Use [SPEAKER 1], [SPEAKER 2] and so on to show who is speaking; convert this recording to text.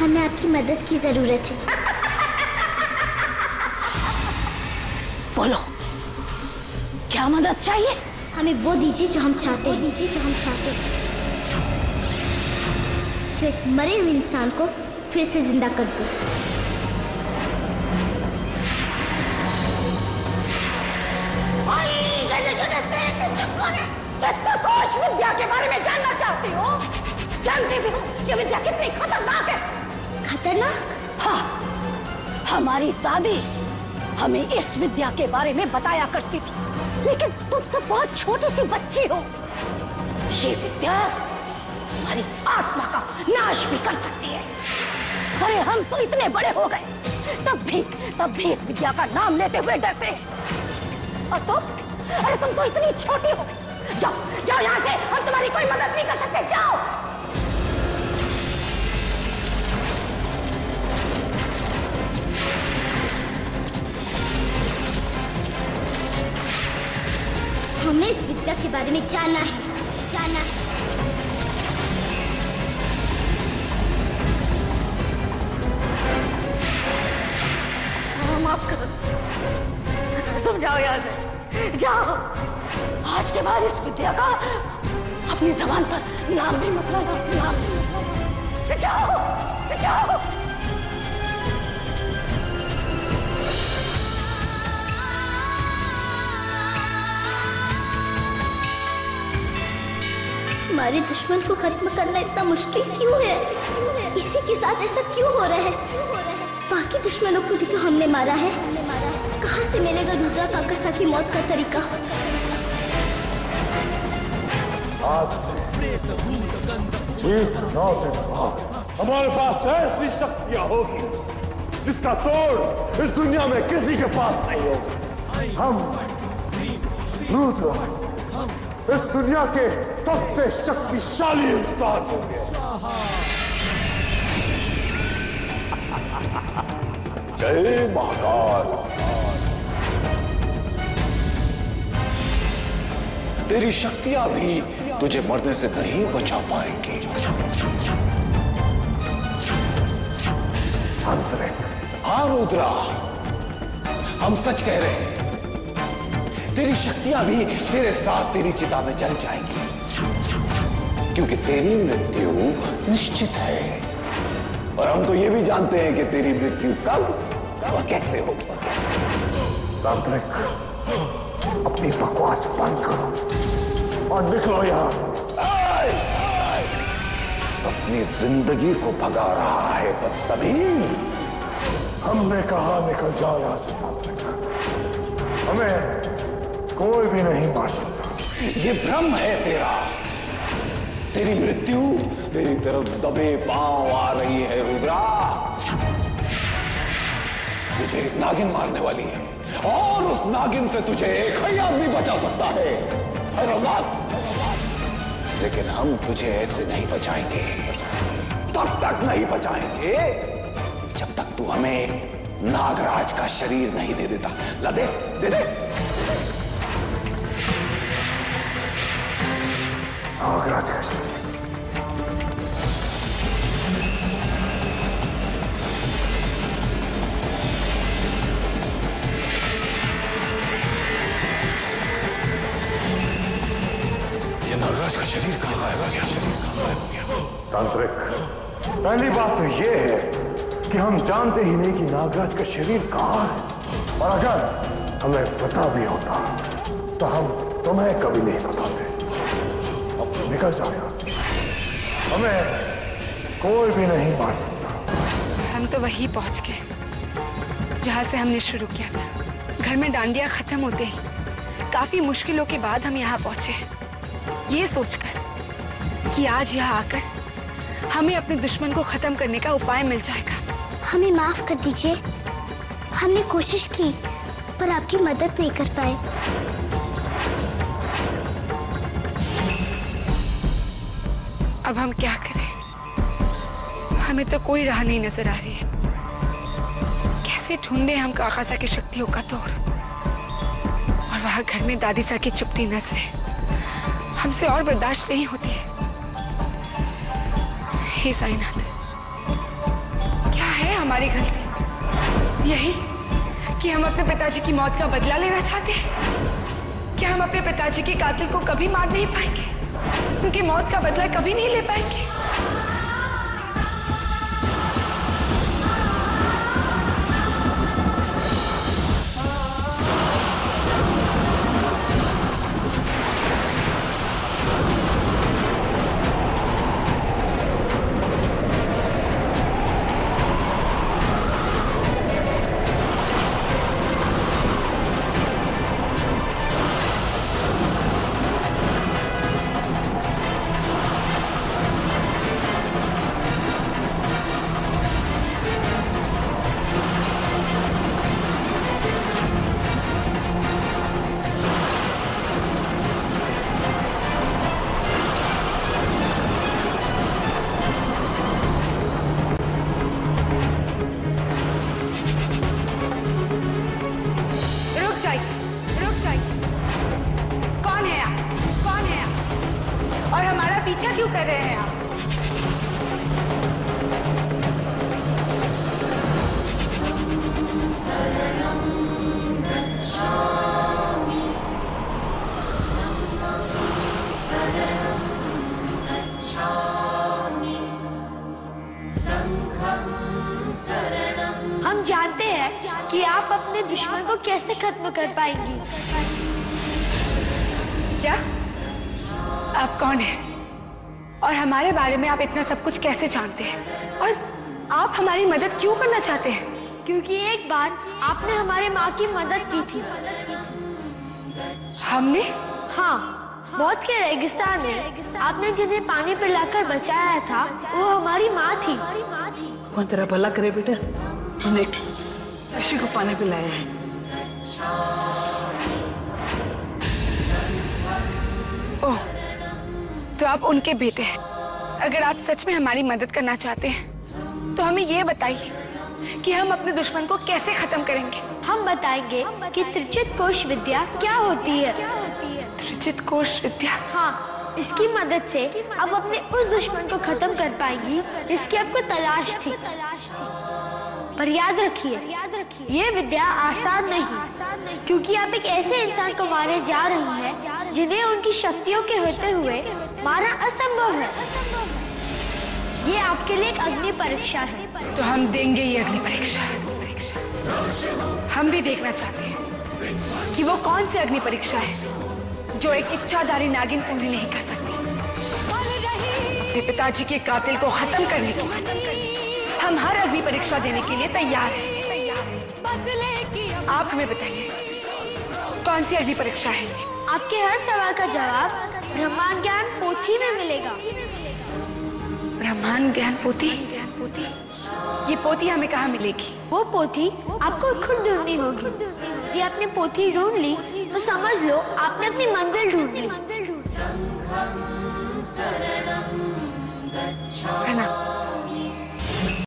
[SPEAKER 1] हमें आपकी मदद की जरूरत है।
[SPEAKER 2] बोलो, क्या मदद चाहिए?
[SPEAKER 1] हमें वो दीजिए जो हम चाहते हैं। जो एक मरे हुए इंसान को फिर से जिंदा कर दो।
[SPEAKER 2] चित्तकोश विद्या के बारे में जानना चाहती हो? जानती भी हो ये विद्या कितनी खतरनाक है।
[SPEAKER 1] खतरनाक?
[SPEAKER 2] हाँ, हमारी दादी हमें इस विद्या के बारे में बताया करती थी, लेकिन तुम तो बहुत छोटी सी बच्ची हो। ये विद्या हमारी आत्मा का नाश भी कर सकती है। अरे हम तो इतने बड़े हो गए, तब भी इस विद्या का नाम लेते हुए डरते हैं। और अरे तुम तो इतनी छोटी हो। जाओ यहाँ से, हम तुम्हारी कोई मदद नहीं कर सकते। जाओ।
[SPEAKER 1] हमें इस विद्या के बारे में जानना है।
[SPEAKER 2] माफ करो, तुम जाओ यहाँ से, जाओ। आज के बाद इस विद्या का अपनी जबान पर नाम भी मत लाना। जाओ।
[SPEAKER 1] हमारे दुश्मन को खत्म करना इतना मुश्किल क्यों है? इसी के साथ ऐसा क्यों हो रहा है? बाकी दुश्मनों को भी तो हमने मारा है। कहाँ से मिलेगा रुद्रा काकासा की मौत का तरीका?
[SPEAKER 3] आज से ठीक 9 दिन बाद हमारे पास ऐसी शक्तियां होगी जिसका तोड़ इस दुनिया में किसी के पास नहीं होगा। हम रुद्रा इस दुनिया के सबसे शक्तिशाली इंसान होंगे। जय महाकाल। तेरी शक्तियां भी तुझे मरने से नहीं बचा पाएंगी। आंतरिक। हाँ रुद्रा, हम सच कह रहे हैं। तेरी शक्तियां भी तेरे साथ तेरी चिता में जल जाएंगी, क्योंकि तेरी मृत्यु निश्चित है। और हम तो ये भी जानते हैं कि तेरी मृत्यु कब और कैसे होगी। तांत्रिक, अपनी बकवास बंद करो और निकलो यहां से। अपनी जिंदगी को भगा रहा है बदतमीज। हमने कहा निकल जाओ यहां से तांत्रिक। हमें कोई भी नहीं मार सकता। ये भ्रम है तेरा। तेरी मृत्यु तेरी तरफ दबे पांव आ रही है रुद्रा। तुझे एक नागिन मारने वाली है और उस नागिन से तुझे एक ही आदमी बचा सकता है। लेकिन हम तुझे ऐसे नहीं बचाएंगे। तब तक नहीं बचाएंगे जब तक तू हमें नागराज का शरीर नहीं दे देता। ला दे, दे दे। नागराज का शरीर। ये नागराज का शरीर कहाँ आएगा? तांत्रिक, पहली बात तो ये है कि हम जानते ही नहीं कि नागराज का शरीर कहाँ है। और अगर हमें पता भी होता तो हम तुम्हें कभी नहीं बताते। अब निकल जाओ यहाँ से। हमें कोई भी नहीं मार सकता।
[SPEAKER 4] हम तो वहीं पहुंच गए जहां से हमने शुरू किया था। घर में डांडिया खत्म होते ही काफी मुश्किलों के बाद हम यहाँ पहुंचे, ये सोचकर कि आज यहाँ आकर हमें अपने दुश्मन को खत्म करने का उपाय मिल जाएगा।
[SPEAKER 1] हमें माफ कर दीजिए, हमने कोशिश की पर आपकी मदद नहीं कर पाए।
[SPEAKER 4] अब हम क्या करें? हमें तो कोई राह नहीं नजर आ रही है। कैसे ढूंढे हम काकासा की शक्तियों का तोड़? और वहां घर में दादी सा की चुपती नजरें हमसे और बर्दाश्त नहीं होती है। हे साईनाथ, हमारी गलती? यही कि हम अपने पिताजी की मौत का बदला लेना चाहते हैं। क्या हम अपने पिताजी के कातिल को कभी मार नहीं पाएंगे? उनकी मौत का बदला कभी नहीं ले पाएंगे? पीछा क्यों कर रहे हैं आप?
[SPEAKER 1] हम जानते हैं कि आप अपने दुश्मन को कैसे खत्म कर पाएंगी।
[SPEAKER 4] क्या? आप कौन हैं? और हमारे बारे में आप इतना सब कुछ कैसे जानते हैं? और आप हमारी मदद क्यों करना चाहते हैं?
[SPEAKER 1] क्योंकि एक बार आपने हमारे माँ की मदद की थी।
[SPEAKER 4] हमने?
[SPEAKER 1] हाँ, मौत के रेगिस्तान में आपने जिन्हें पानी पिलाकर बचाया था वो हमारी माँ थी।
[SPEAKER 5] कौन तेरा भला करे बेटा, तूने ऋषि को पानी पिलाया है।
[SPEAKER 4] ओह, तो आप उनके बेटे हैं। अगर आप सच में हमारी मदद करना चाहते हैं तो हमें ये बताइए कि हम अपने दुश्मन को कैसे खत्म करेंगे।
[SPEAKER 1] हम बताएंगे कि त्रिचित कोश विद्या क्या होती है।
[SPEAKER 4] त्रिचित कोश विद्या?
[SPEAKER 1] हाँ, इसकी मदद से आप अपने उस दुश्मन को खत्म कर पाएंगी जिसकी आपको तलाश थी। पर याद रखिए, ये विद्या आसान नहीं, क्योंकि आप एक ऐसे इंसान को मारने जा रही हैं जिन्हें उनकी शक्तियों के होते हुए मारना असंभव है। ये आपके लिए एक अग्नि परीक्षा है।
[SPEAKER 4] तो हम देंगे ये अग्नि परीक्षा। हम भी देखना चाहते हैं कि वो कौन सी अग्नि परीक्षा है जो एक इच्छाधारी नागिन पूरी नहीं कर सकती। अपने पिताजी के कातिल को खत्म करने के लिए हम हर अग्नि परीक्षा देने के लिए तैयार हैं। आप हमें बताइए कौन सी अग्नि परीक्षा है?
[SPEAKER 1] आपके हर सवाल का जवाब ब्रह्मांड ज्ञान पोथी में मिलेगा।
[SPEAKER 4] ब्रह्मांड ज्ञान पोथी? ये पोथी हमें कहाँ मिलेगी?
[SPEAKER 1] वो पोथी आपको खुद ढूंढनी होगी। यदि आपने पोथी ढूंढ ली तो समझ लो आपने अपनी मंजिल ढूंढ ली।
[SPEAKER 4] प्रणाम।